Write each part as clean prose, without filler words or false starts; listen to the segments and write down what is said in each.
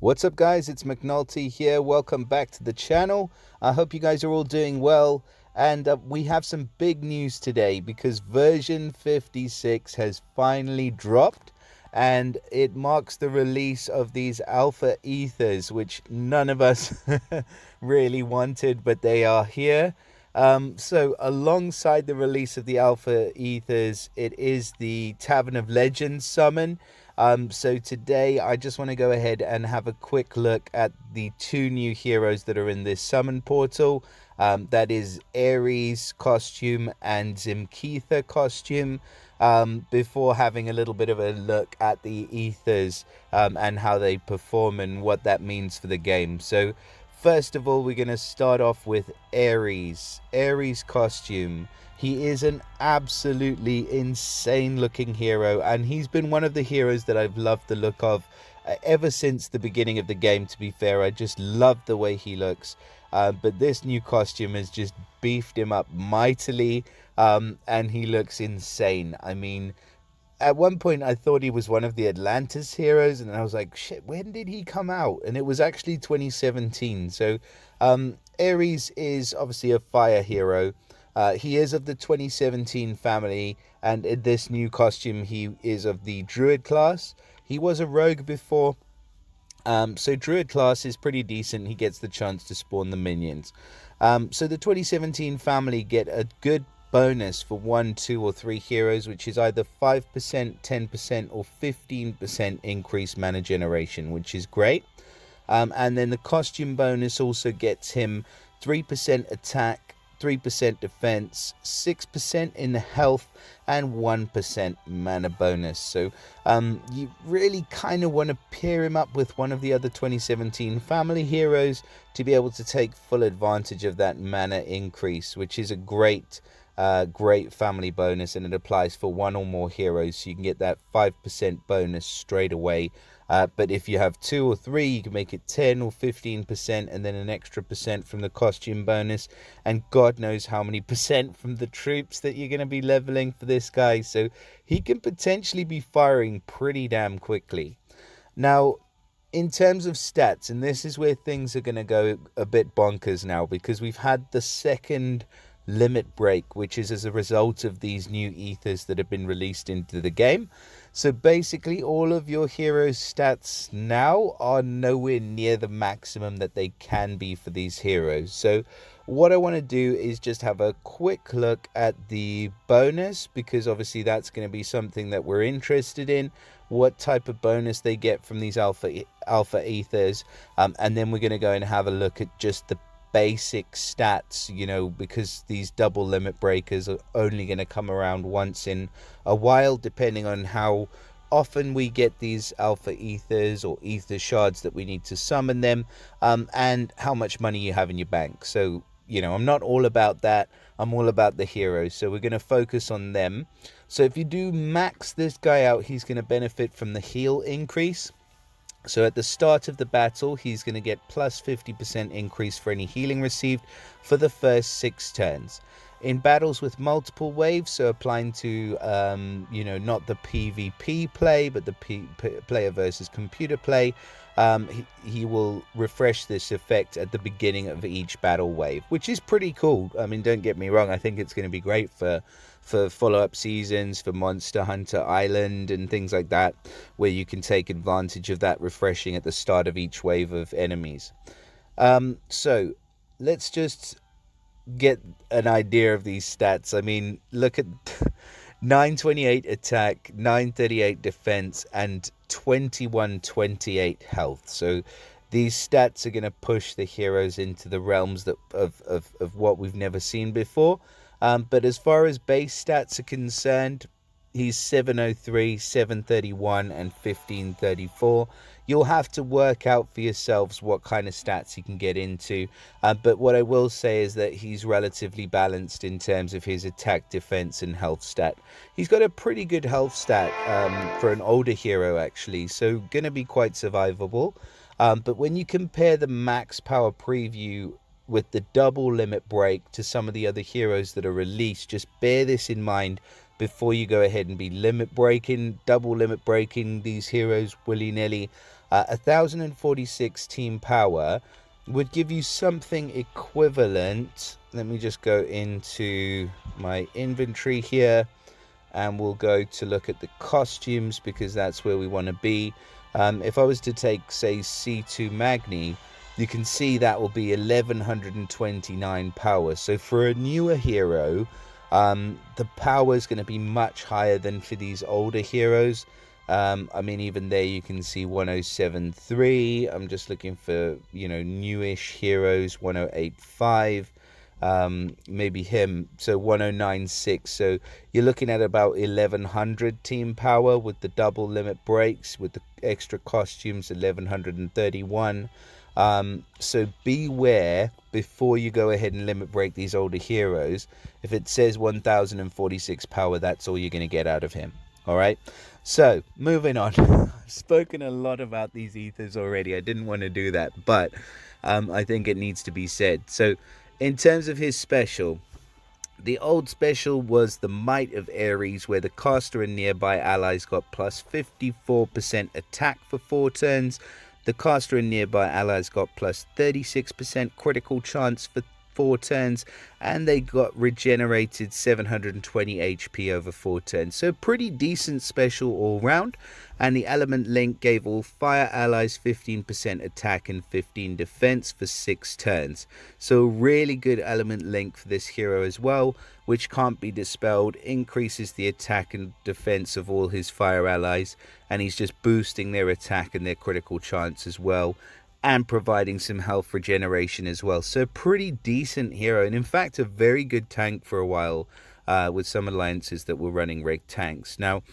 What's up, guys? It's McNulty here. Welcome back to the channel. I hope you guys are all doing well. And we have some big news today because version 56 has finally dropped. And it marks the release of these alpha ethers, which none of us really wanted, but they are here. So alongside the release of the alpha ethers, it is the Tavern of Legends summon. So today I just want to go ahead and have a quick look at the two new heroes that are in this summon portal. That is Aries costume and Zimkitha costume. Before having a little bit of a look at the ethers and how they perform and what that means for the game. So first of all, we're going to start off with Aries costume. He is an absolutely insane looking hero, and he's been one of the heroes that I've loved the look of ever since the beginning of the game. To be fair, I just love the way he looks, but this new costume has just beefed him up mightily, and he looks insane. I mean, at one point I thought he was one of the Atlantis heroes, and I was like, shit, when did he come out? And it was actually 2017. So Aries is obviously a fire hero. He is of the 2017 family, and in this new costume he is of the druid class. He was a rogue before, so druid class is pretty decent. He gets the chance to spawn the minions. So the 2017 family get a good bonus for 1, 2 or 3 heroes, which is either 5%, 10% or 15% increased mana generation, which is great. And then the costume bonus also gets him 3% attack, 3% defense, 6% in health, and 1% mana bonus. So you really kind of want to pair him up with one of the other 2017 family heroes to be able to take full advantage of that mana increase, which is a great family bonus, and it applies for 1 or more heroes, so you can get that 5% bonus straight away. But if you have 2 or 3, you can make it 10 or 15%, and then an extra percent from the costume bonus, and God knows how many percent from the troops that you're going to be leveling for this guy. So he can potentially be firing pretty damn quickly. Now, in terms of stats, and this is where things are going to go a bit bonkers now, because we've had the second limit break, which is as a result of these new ethers that have been released into the game. So basically all of your heroes' stats now are nowhere near the maximum that they can be for these heroes. So what I want to do is just have a quick look at the bonus, because obviously that's going to be something that we're interested in, what type of bonus they get from these alpha ethers, and then we're going to go and have a look at just the basic stats, you know, because these double limit breakers are only going to come around once in a while, depending on how often we get these alpha ethers or ether shards that we need to summon them, and how much money you have in your bank. So, you know, I'm not all about that. I'm all about the heroes, so we're going to focus on them. So if you do max this guy out, he's going to benefit from the heal increase. So at the start of the battle, he's going to get plus 50% increase for any healing received for the first 6 turns. In battles with multiple waves, so applying to, you know, not the PvP play, but the player versus computer play, he will refresh this effect at the beginning of each battle wave, which is pretty cool. I mean, don't get me wrong, I think it's going to be great for follow-up seasons, for Monster Hunter Island and things like that, where you can take advantage of that refreshing at the start of each wave of enemies. So let's just get an idea of these stats. I mean, look at 928 attack, 938 defense, and 2128 health. So these stats are going to push the heroes into the realms of what we've never seen before. But as far as base stats are concerned, he's 703, 731, and 1534. You'll have to work out for yourselves what kind of stats he can get into. But what I will say is that he's relatively balanced in terms of his attack, defense, and health stat. He's got a pretty good health stat for an older hero, actually, so going to be quite survivable. But when you compare the max power preview with the double limit break to some of the other heroes that are released, just bear this in mind before you go ahead and be double limit breaking these heroes willy-nilly. 1046 team power would give you something equivalent. Let me just go into my inventory here, and we'll go to look at the costumes because that's where we want to be. If I was to take, say, C2 Magni, you can see that will be 1129 power. So for a newer hero, the power is going to be much higher than for these older heroes. I mean, even there you can see 1073. I'm just looking for, newish heroes. 1085. Maybe him, so 1096. So you're looking at about 1100 team power with the double limit breaks, with the extra costumes, 1131. So beware before you go ahead and limit break these older heroes. If it says 1046 power, that's all you're going to get out of him. All right, so moving on. I've spoken a lot about these Aethers already. I didn't want to do that, but I think it needs to be said. So in terms of his special, the old special was the Might of Aries, where the caster and nearby allies got plus 54% attack for 4 turns. The caster and nearby allies got plus 36% critical chance for 4 turns, and they got regenerated 720 HP over 4 turns. So pretty decent special all round. And the element link gave all fire allies 15% attack and 15 defense for 6 turns. So really good element link for this hero as well, which can't be dispelled, increases the attack and defense of all his fire allies, and he's just boosting their attack and their critical chance as well, and providing some health regeneration as well. So pretty decent hero, and in fact a very good tank for a while with some alliances that were running rigged tanks. Now,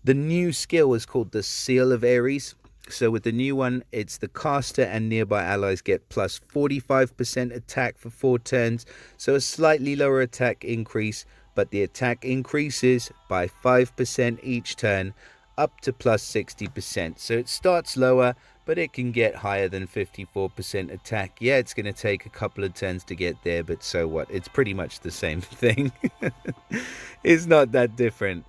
the new skill is called the Seal of Aries. So with the new one, it's the caster and nearby allies get plus 45% attack for 4 turns. So a slightly lower attack increase, but the attack increases by 5% each turn, up to plus 60%. So it starts lower, but it can get higher than 54% attack. Yeah, it's going to take a couple of turns to get there, but so what? It's pretty much the same thing. It's not that different.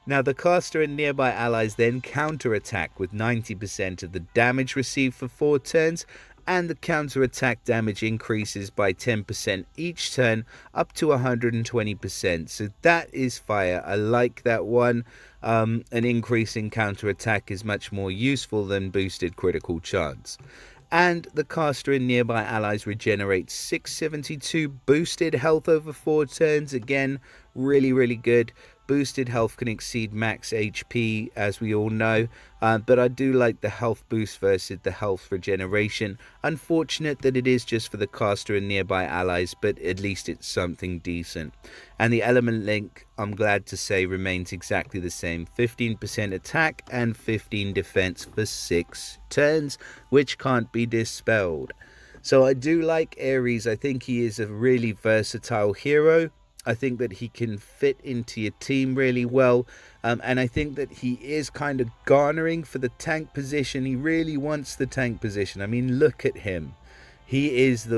Now, the caster and nearby allies then counter-attack with 90% of the damage received for 4 turns, and the counter-attack damage increases by 10% each turn, up to 120%. So that is fire. I like that one. An increase in counter-attack is much more useful than boosted critical chance. And the caster and nearby allies regenerate 672 boosted health over 4 turns. Again, really, really good. Boosted health can exceed max HP, as we all know, but I do like the health boost versus the health regeneration. Unfortunate that it is just for the caster and nearby allies, but at least it's something decent. And the element link, I'm glad to say, remains exactly the same. 15% attack and 15 defense for 6 turns, which can't be dispelled. So I do like Aries. I think he is a really versatile hero. I think that he can fit into your team really well. And I think that he is kind of garnering for the tank position. He really wants the tank position. I mean, look at him. He is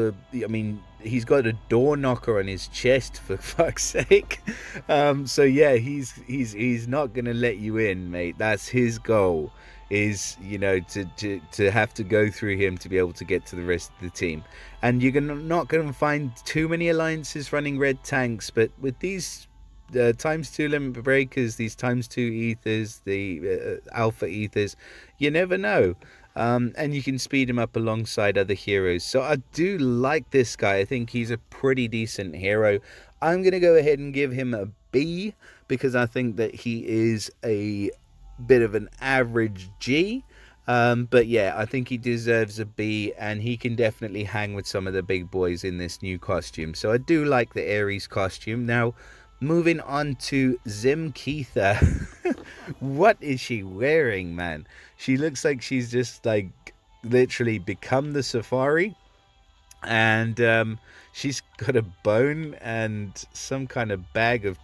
he's got a door knocker on his chest, for fuck's sake. So yeah, he's not going to let you in, mate. That's his goal, is, to have to go through him to be able to get to the rest of the team. And you're not going to find too many alliances running red tanks, but with these ×2 limit breakers, these ×2 Aethers, the alpha Aethers, you never know. And you can speed him up alongside other heroes. So I do like this guy. I think he's a pretty decent hero. I'm going to go ahead and give him a B, because I think that he is a bit of an average G. But yeah, I think he deserves a B, and he can definitely hang with some of the big boys in this new costume. So I do like the Aries costume. Now, moving on to Zimkitha. What is she wearing, man? She looks like she's just literally become the Safari. And she's got a bone and some kind of bag of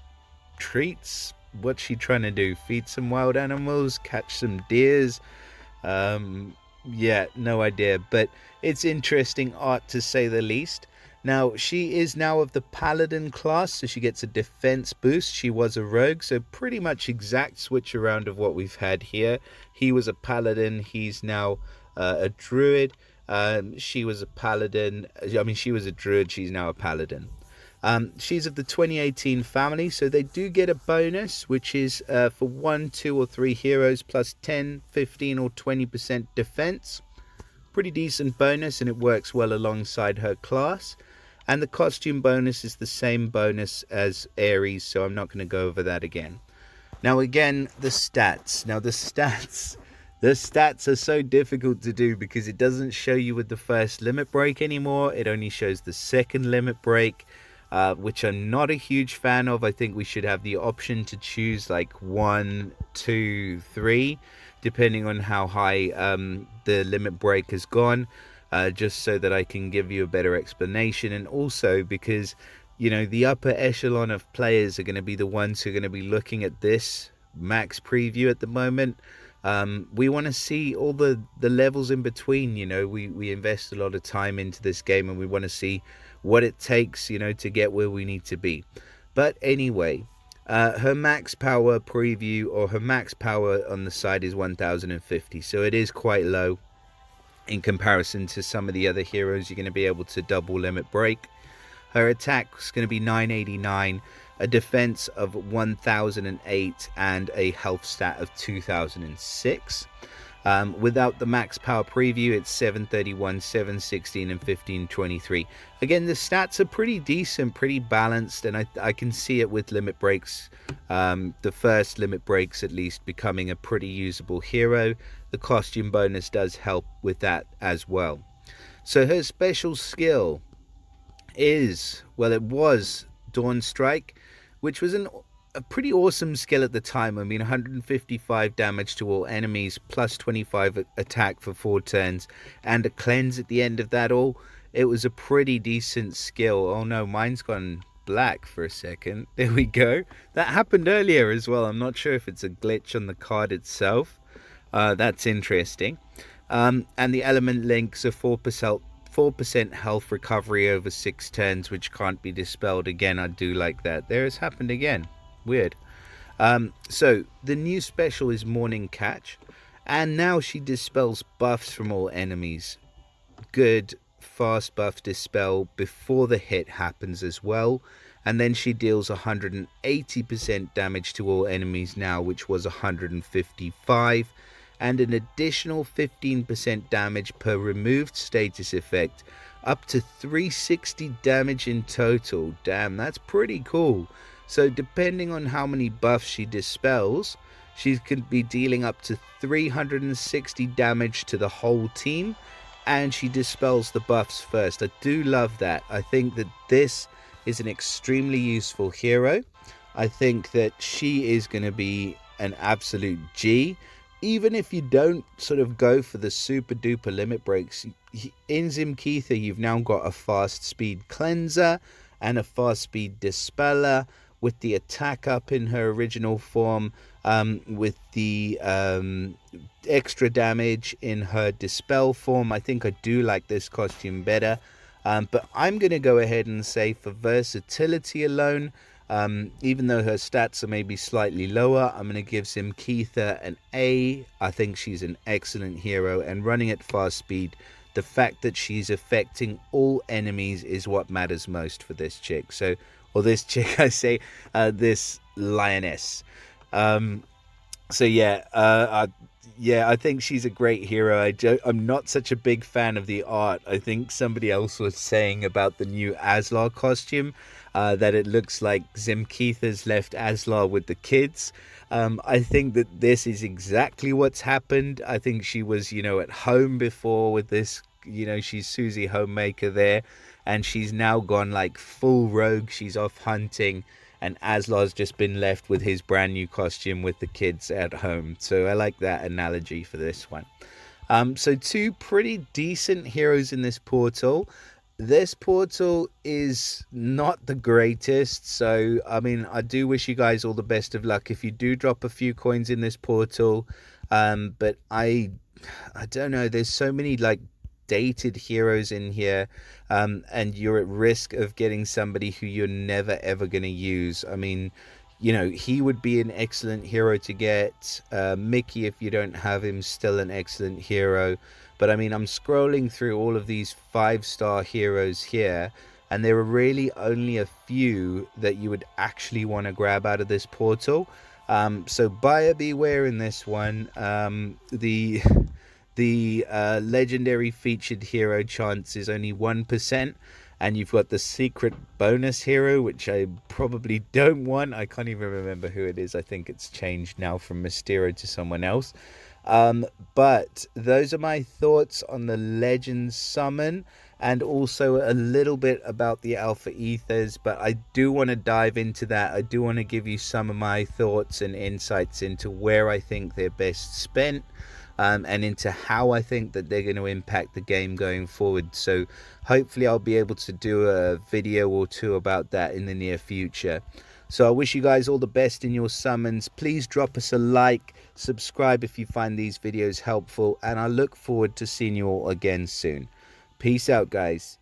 treats. What's she trying to do? Feed some wild animals? Catch some deers? Yeah, no idea, but it's interesting art to say the least. Now, she is now of the Paladin class, so she gets a defense boost. She was a rogue, so pretty much exact switch around of what we've had here. He was a Paladin, he's now a druid. She was a paladin. I mean, she was a druid. She's now a paladin. She's of the 2018 family, so they do get a bonus, which is for 1, 2, or 3 heroes plus 10, 15, or 20% defense. Pretty decent bonus, and it works well alongside her class. And the costume bonus is the same bonus as Aries, so I'm not going to go over that again. Now again, the stats. The stats are so difficult to do because it doesn't show you with the first limit break anymore. It only shows the second limit break, which I'm not a huge fan of. I think we should have the option to choose like 1, 2, 3, depending on how high the limit break has gone, just so that I can give you a better explanation. And also because, you know, the upper echelon of players are going to be the ones who are going to be looking at this max preview at the moment. We want to see all the levels in between. You know, we invest a lot of time into this game, and we want to see what it takes, you know, to get where we need to be. But anyway, her max power preview, or her max power on the side, is 1050, so it is quite low in comparison to some of the other heroes you're going to be able to double limit break. Her attack is going to be 989, a defense of 1008, and a health stat of 2006. Without the max power preview, it's 731, 716, and 1523. Again, the stats are pretty decent, pretty balanced, and I can see it with limit breaks. The first limit breaks, at least, becoming a pretty usable hero. The costume bonus does help with that as well. So her special skill is, well, it was Dawn Strike, which was a pretty awesome skill at the time. I mean, 155 damage to all enemies, plus 25 attack for 4 turns, and a cleanse at the end of that all. It was a pretty decent skill. Oh no, mine's gone black for a second. There we go. That happened earlier as well. I'm not sure if it's a glitch on the card itself. That's interesting. And the element links are 4% health recovery over 6 turns, which can't be dispelled. Again, I do like that. There, it's happened again. Weird. So the new special is Morning Catch, and now she dispels buffs from all enemies. Good fast buff dispel before the hit happens as well, and then she deals 180% damage to all enemies now, which was 155, and an additional 15% damage per removed status effect, up to 360 damage in total. Damn, that's pretty cool. So depending on how many buffs she dispels, she could be dealing up to 360 damage to the whole team, and she dispels the buffs first. I do love that. I think that this is an extremely useful hero. I think that she is going to be an absolute G. Even if you don't sort of go for the super duper limit breaks, in Zimkitha you've now got a fast speed cleanser and a fast speed dispeller, with the attack up in her original form, with the extra damage in her dispel form. I think I do like this costume better, but I'm going to go ahead and say for versatility alone, even though her stats are maybe slightly lower, I'm going to give Zimkitha an A. I think she's an excellent hero, and running at fast speed, the fact that she's affecting all enemies is what matters most for this chick. So, or this chick, I say, this lioness. So yeah, I think she's a great hero. I'm not such a big fan of the art. I think somebody else was saying about the new Aslar costume, that it looks like Zimkitha's left Aslar with the kids. I think that this is exactly what's happened. I think she was, at home before with this, she's Susie Homemaker there, and she's now gone like full rogue. She's off hunting, and Aslar's just been left with his brand new costume with the kids at home. So I like that analogy for this one. So 2 pretty decent heroes in this portal. This portal is not the greatest, so I mean, I do wish you guys all the best of luck if you do drop a few coins in this portal. But I don't know, there's so many like dated heroes in here, and you're at risk of getting somebody who you're never ever going to use. I mean, you know, he would be an excellent hero to get. Mickey, if you don't have him, still an excellent hero. But I mean, I'm scrolling through all of these 5-star heroes here, and there are really only a few that you would actually want to grab out of this portal. So buyer beware in this one. The legendary featured hero chance is only 1%, and you've got the secret bonus hero, which I probably don't want. I can't even remember who it is. I think it's changed now from Mysterio to someone else. But those are my thoughts on the Legends summon, and also a little bit about the Alpha Ethers. But I do want to dive into that. I do want to give you some of my thoughts and insights into where I think they're best spent. And into how I think that they're going to impact the game going forward. So hopefully I'll be able to do a video or two about that in the near future. So I wish you guys all the best in your summons. Please drop us a like, subscribe if you find these videos helpful, and I look forward to seeing you all again soon. Peace out, guys.